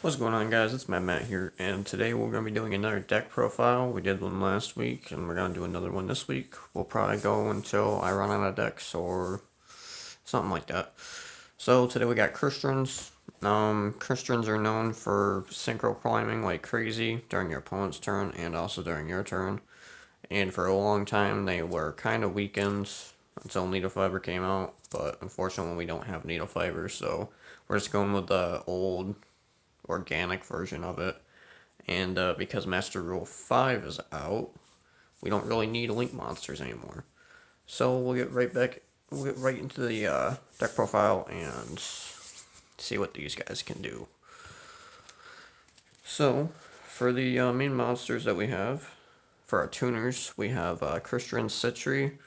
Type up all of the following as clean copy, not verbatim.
What's going on, guys? It's Matt here, and today we're going to be doing another deck profile. We did one last week, and we're going to do another one this week. We'll probably go until I run out of decks or something like that. So today we got Crystons. Crystons are known for synchro climbing like crazy during your opponent's turn and also during your turn. And for a long time, they were kind of weakened until Needle Fiber came out. But unfortunately, we don't have Needle Fiber, so we're just going with the old organic version of it. And because Master Rule 5 is out, we don't really need Link monsters anymore. So we'll get right into the deck profile and see what these guys can do. So, for the main monsters that we have, for our tuners, we have Crystons Citry.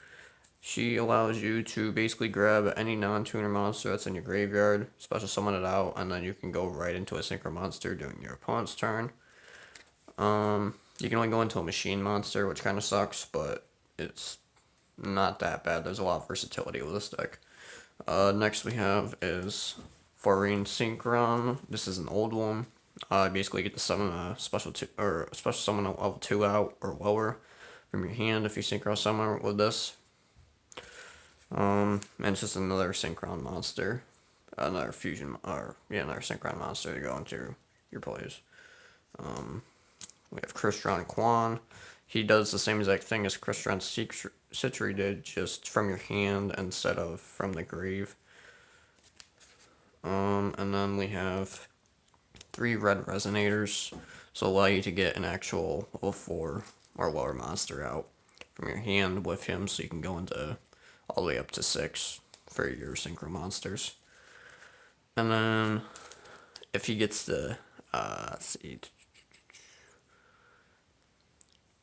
She allows you to basically grab any non-tuner monster that's in your graveyard, special summon it out, and then you can go right into a synchro monster during your opponent's turn. You can only go into a machine monster, which kind of sucks, but it's not that bad. There's a lot of versatility with this deck. Next we have is Foreign Synchron. This is an old one. Basically get to summon a special summon a level 2 out or lower from your hand if you synchro summon with this. And it's just another Synchron monster, another another Synchron monster to go into your plays. We have Crystron Quan. He does the same exact thing as Crystron Citry did, just from your hand instead of from the grave. And then we have 3 red resonators, so allow you to get an actual level 4 or lower monster out from your hand with him, so you can go into all the way up to 6 for your synchro monsters. And then if he gets the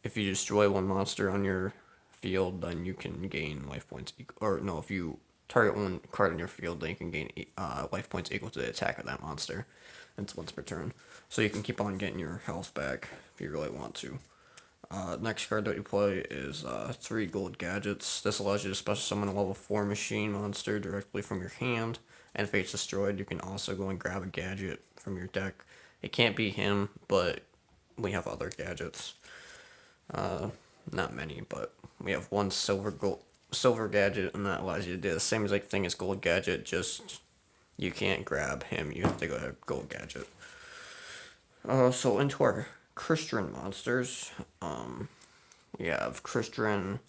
if you destroy one monster on your field, then you can gain life points. If you target one card in your field, then you can gain life points equal to the attack of that monster. It's once per turn, so you can keep on getting your health back if you really want to. Next card that you play is 3 gold gadgets. This allows you to special summon a level 4 machine monster directly from your hand, and if it's destroyed, you can also go and grab a gadget from your deck. It can't be him, but we have other gadgets. Not many, but we have one silver gadget, and that allows you to do the same exact thing as gold gadget, just you can't grab him, you have to go to gold gadget. So into our Crystron monsters, we have Crystron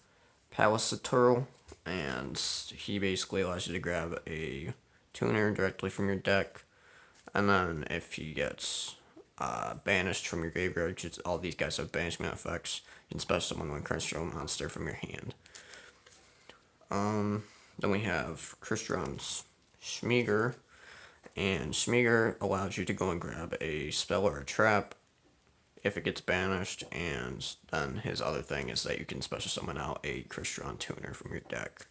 Paliciturl, and he basically allows you to grab a tuner directly from your deck, and then if he gets banished from your graveyard, because all these guys have banishment effects, you can special summon one Crystron monster from your hand. Then we have Crystron's Schmieger, and Schmieger allows you to go and grab a spell or a trap if it gets banished, and then his other thing is that you can special summon out a Crystron tuner from your deck.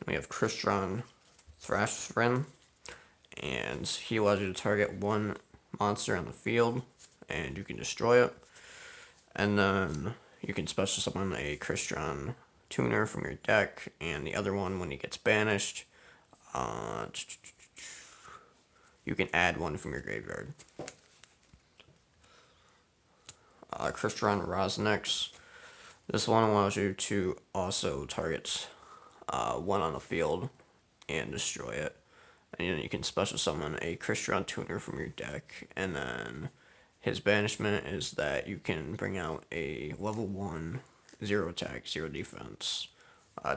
We have Crystron Thrashfren, and he allows you to target one monster on the field, and you can destroy it. And then you can special summon a Crystron tuner from your deck, and the other one, when he gets banished, you can add one from your graveyard. Crystron Rosnex. This one allows you to also target one on the field and destroy it. And then you can special summon a Crystron tuner from your deck, and then his banishment is that you can bring out a level 1, 0 attack, 0 defense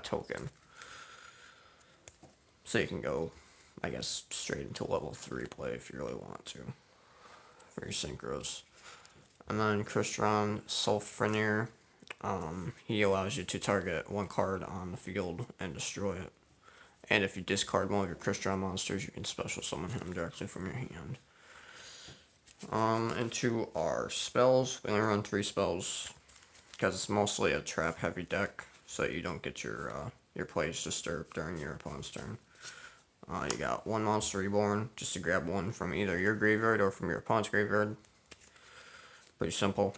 token. So you can go, I guess, straight into level 3 play if you really want to for your synchros. And then Crystron Sulfrenier, he allows you to target one card on the field and destroy it. And if you discard one of your Crystron monsters, you can special summon him directly from your hand. Into our spells, we only run 3 spells because it's mostly a trap heavy deck, so you don't get your plays disturbed during your opponent's turn. You got 1 Monster Reborn, just to grab one from either your graveyard or from your opponent's graveyard. Pretty simple.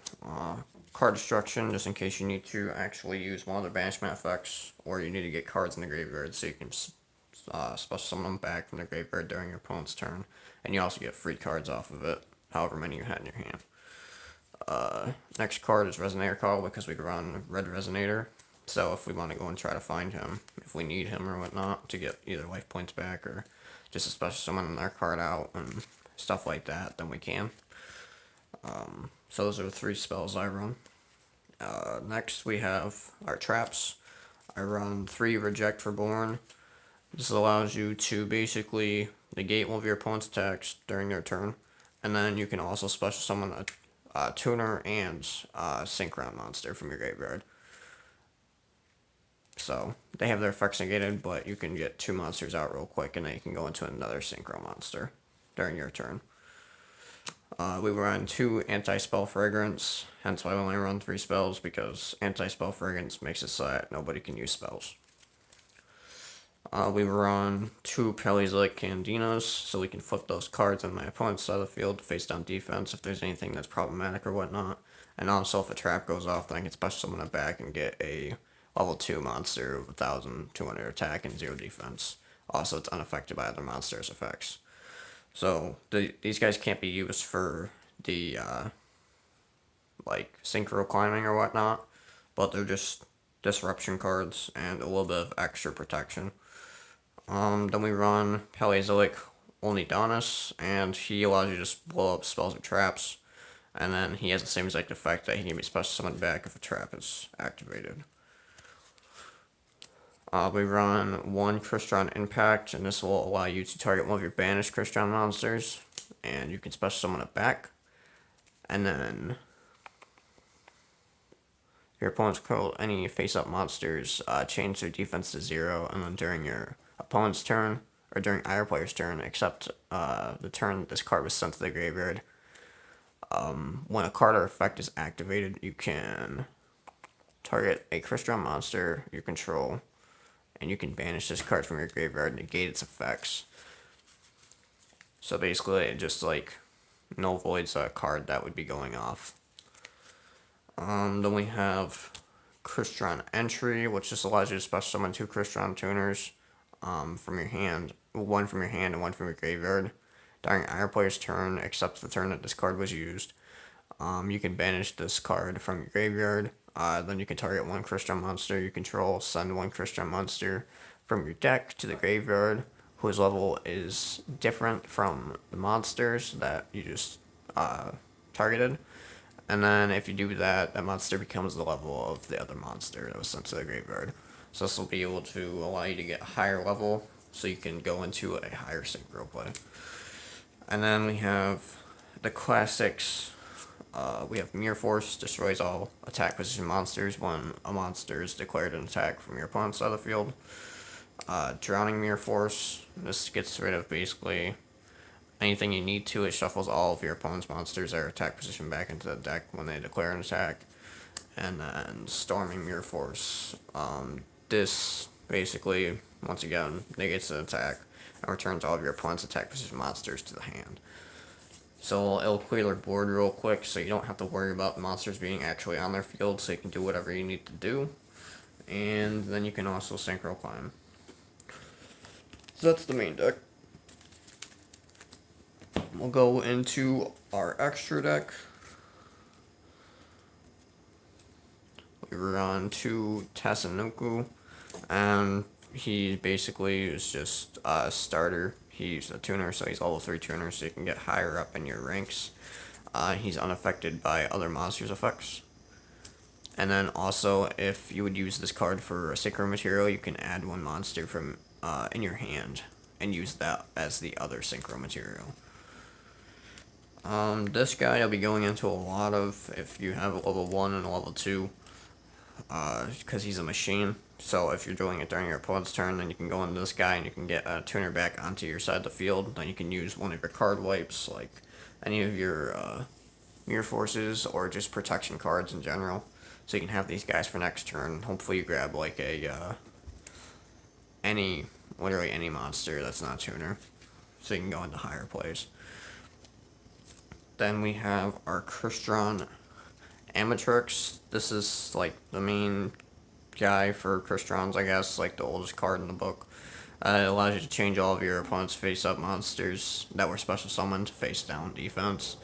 Card Destruction, just in case you need to actually use one of the banishment effects, or you need to get cards in the graveyard so you can special summon them back from the graveyard during your opponent's turn, and you also get free cards off of it, however many you had in your hand. Next card is Resonator Call, because we run Red Resonator. So if we want to go and try to find him, if we need him or whatnot, to get either life points back or just a special summon their card out and stuff like that, then we can. So those are the 3 spells I run. Next we have our traps. I run 3 Reject Reborn. This allows you to basically negate one of your opponent's attacks during their turn, and then you can also special summon a tuner and Synchro monster from your graveyard. So they have their effects negated, but you can get 2 monsters out real quick, and then you can go into another Synchro monster during your turn. We run 2 Anti-Spell Fragrance, hence why I only run 3 spells, because Anti-Spell Fragrance makes it so that nobody can use spells. We run 2 Paleozoic Candinas, so we can flip those cards on my opponent's side of the field to face down defense if there's anything that's problematic or whatnot. And also, if a trap goes off, then I can special summon it back and get a level 2 monster with 1,200 attack and 0 defense. Also, it's unaffected by other monsters' effects. So, these guys can't be used for the, like, synchro climbing or whatnot, but they're just disruption cards and a little bit of extra protection. Then we run Paleozoic Onidanis, and he allows you to just blow up spells or traps, and then he has the same exact effect that he can be special summoned back if a trap is activated. We run 1 Crystron Impact, and this will allow you to target one of your banished Crystron monsters, and you can special summon it back. And then your opponent's control any face-up monsters change their defense to 0, and then during your opponent's turn, or during either player's turn, except the turn this card was sent to the graveyard, when a card or effect is activated, you can target a Crystron monster you control, and you can banish this card from your graveyard and negate its effects. So basically, it just like null voids a card that would be going off. Then we have Crystron Entry, which just allows you to special summon 2 Crystron tuners from your hand, 1 from your hand and 1 from your graveyard. During either player's turn, except the turn that this card was used, you can banish this card from your graveyard. Then you can target 1 Crystron monster you control, send 1 Crystron monster from your deck to the graveyard, whose level is different from the monsters that you just targeted. And then if you do that, that monster becomes the level of the other monster that was sent to the graveyard. So this will be able to allow you to get a higher level, so you can go into a higher synchro play. And then we have the classics. We have Mirror Force, destroys all attack position monsters when a monster is declared an attack from your opponent's side of the field. Drowning Mirror Force, this gets rid of basically anything you need to. It shuffles all of your opponent's monsters that are attack position back into the deck when they declare an attack. And then Storming Mirror Force. This basically, once again, negates an attack and returns all of your opponent's attack position monsters to the hand. So it'll clear their board real quick, so you don't have to worry about the monsters being actually on their field, so you can do whatever you need to do. And then you can also Synchro Climb. So that's the main deck. We'll go into our extra deck. We run 2 Tatsunoko, and he basically is just a starter. He's a tuner, so he's level 3 tuner, so you can get higher up in your ranks. He's unaffected by other monsters' effects. And then also, if you would use this card for a Synchro material, you can add 1 monster from in your hand and use that as the other Synchro material. This guy I'll be going into a lot of if you have a level 1 and a level 2, because he's a machine. So if you're doing it during your opponent's turn, then you can go into this guy and you can get a tuner back onto your side of the field. Then you can use one of your card wipes, like any of your Mirror Forces, or just protection cards in general. So you can have these guys for next turn. Hopefully you grab like a literally any monster that's not a tuner, so you can go into higher plays. Then we have our Crystron Amatrix. This is like the main guy for Crystons, I guess, like the oldest card in the book. It allows you to change all of your opponent's face-up monsters that were special summoned to face-down defense.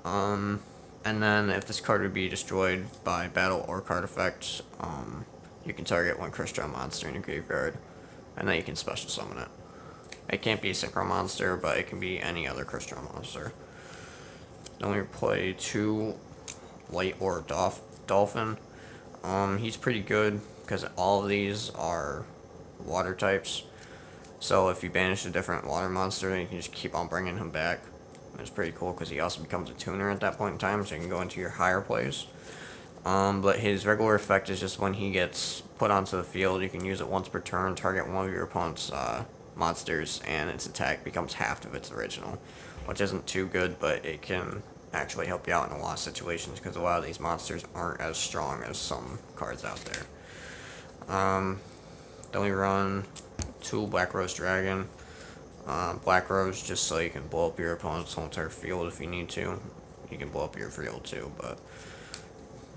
And then if this card would be destroyed by battle or card effect, you can target one Cryston monster in your graveyard, and then you can special summon it. It can't be a Synchro monster, but it can be any other Cryston monster. Then we play 2 Light or Dolphin. He's pretty good because all of these are water types. So if you banish a different water monster, then you can just keep on bringing him back. It's pretty cool because he also becomes a tuner at that point in time, so you can go into your higher plays. But his regular effect is just when he gets put onto the field, you can use it once per turn, target one of your opponent's monsters, and its attack becomes half of its original, which isn't too good, but it can actually help you out in a lot of situations because a lot of these monsters aren't as strong as some cards out there. Then we run 2 Black Rose Dragon. Black Rose just so you can blow up your opponent's whole entire field if you need to. You can blow up your field too, but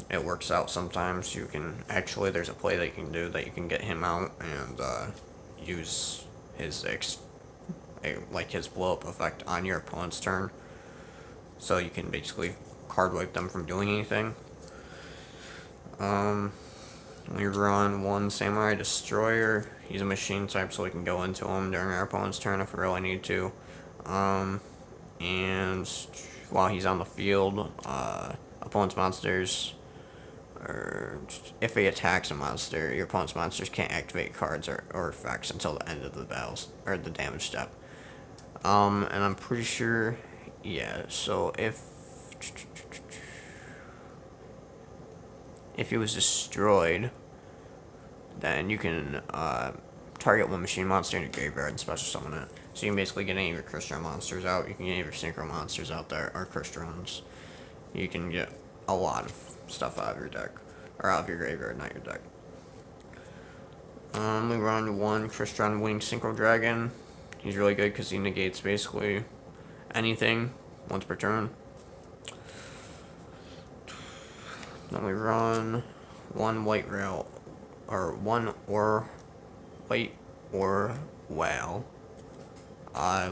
it works out sometimes. You can actually, there's a play that you can do that you can get him out and use his his blow up effect on your opponent's turn. So you can basically card wipe them from doing anything. We run 1 Samurai Destroyer. He's a machine type, so we can go into him during our opponent's turn if we really need to. And while he's on the field, opponent's monsters, or if he attacks a monster, your opponent's monsters can't activate cards or effects until the end of the battles or the damage step. And I'm pretty sure, yeah. So if he was destroyed, then you can target one machine monster in your graveyard and special summon it. So you can basically get any of your Cryston monsters out. You can get any of your Synchro monsters out there, or Crystons. You can get a lot of stuff out of your deck, or out of your graveyard, not your deck. We run 1 Crystron Winged Synchro Dragon. He's really good because he negates basically anything once per turn. Then we run 1 White Rail, or 1 White or Whale.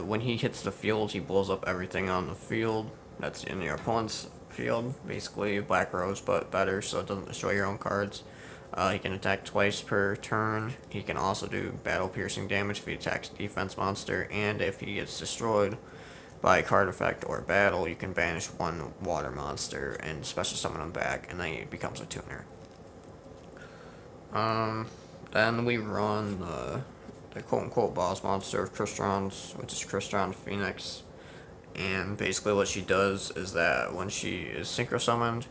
When he hits the field, he blows up everything on the field that's in your opponent's field. Basically, Black Rose, but better, so it doesn't destroy your own cards. He can attack twice per turn. He can also do battle-piercing damage if he attacks a defense monster, and if he gets destroyed by a card effect or battle, you can banish 1 water monster and special summon him back, and then he becomes a tuner. Then we run the quote-unquote boss monster of Crystons, which is Cryston Phoenix. And basically what she does is that when she is synchro summoned,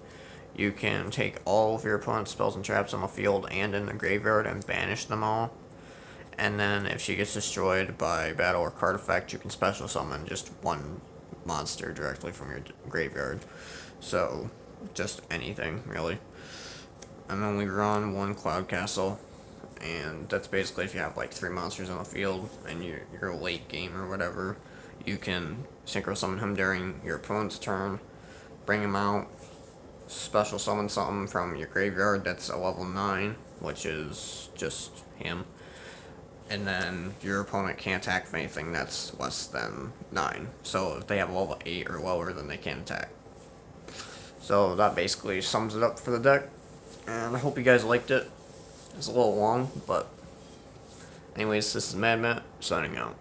you can take all of your opponent's spells and traps on the field and in the graveyard and banish them all. And then if she gets destroyed by battle or card effect, you can special summon just 1 monster directly from your graveyard. So, just anything, really. And then we run 1 Cloud Castle. And that's basically if you have like 3 monsters on the field and you're late game or whatever, you can synchro summon him during your opponent's turn, bring him out, special summon something from your graveyard that's a level 9, which is just him. And then your opponent can't attack with anything that's less than 9. So if they have a level 8 or lower, then they can't attack. So that basically sums it up for the deck. And I hope you guys liked it. It's a little long, but anyways, this is Mad Matt, signing out.